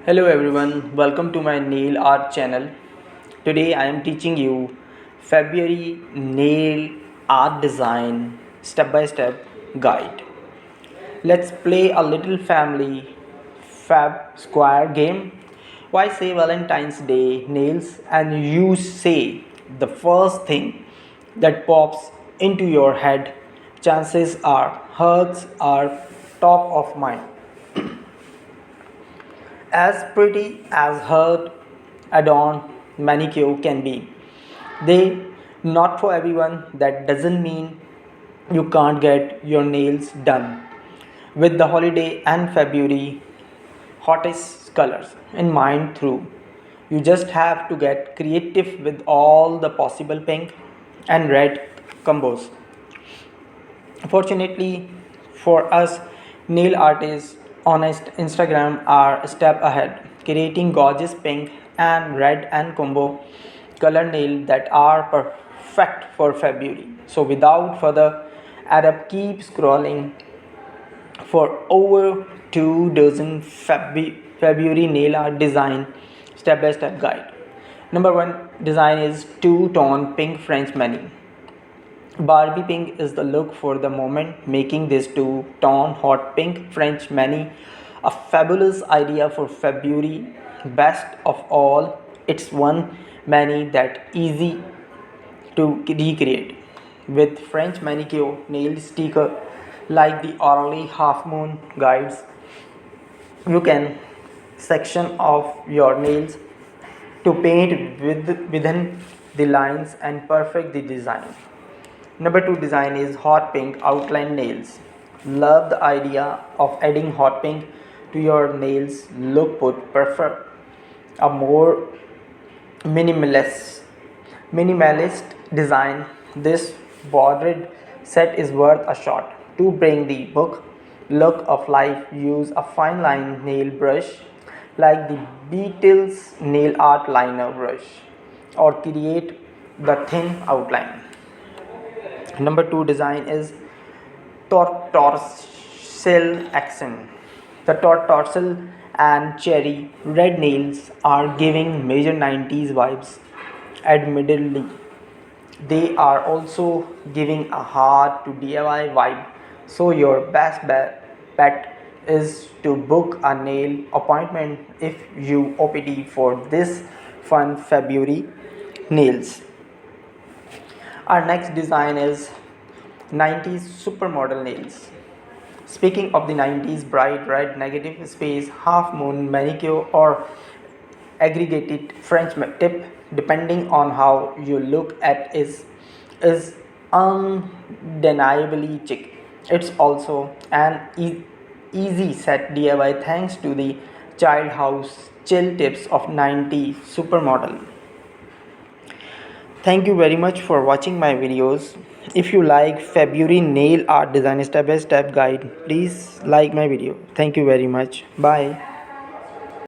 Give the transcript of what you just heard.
Hello everyone, welcome to my nail art channel. Today I am teaching you February nail art design step by step guide. Let's play a little family fab square game. Why say Valentine's Day nails and you say the first thing that pops into your head. Chances are hugs are top of mind. As pretty as her adorned manicure can be. They not for everyone. That doesn't mean you can't get your nails done. With the holiday and February hottest colors in mind through. You just have to get creative with all the possible pink and red combos. Fortunately for us, nail artists on Instagram are a step ahead, creating gorgeous pink and red and combo color nails that are perfect for February. So without further ado, keep scrolling for over 2 dozen February nail art design step by step guide. Number one design is two-tone pink French mani. Barbie pink is the look for the moment, making this two-tone hot pink French mani a fabulous idea for February. Best of all, it's one mani that easy to recreate with French manicure nail sticker like the Orly half moon guides. You can section off your nails to paint within the lines and perfect the design. Number two design is hot pink outline nails. Love the idea of adding hot pink to your nails look put prefer a more minimalist minimalist design. This bordered set is worth a shot. To bring the book look of life, use a fine line nail brush like the Beatles nail art liner brush or create the thin outline. Number two design is tortoiseshell accent. The tortoiseshell and cherry red nails are giving major 90s vibes. Admittedly, they are also giving a hard to DIY vibe. So your best bet is to book a nail appointment if you OPT for this fun February nails. Our next design is 90s supermodel nails. Speaking of the 90s, bright red negative space, half moon manicure, or aggregated French tip, depending on how you look at is undeniably chic. It's also an easy set DIY thanks to the child house chill tips of 90s supermodel. Thank you very much for watching my videos. If you like February nail art design step by step guide, please like my video. Thank you very much. Bye.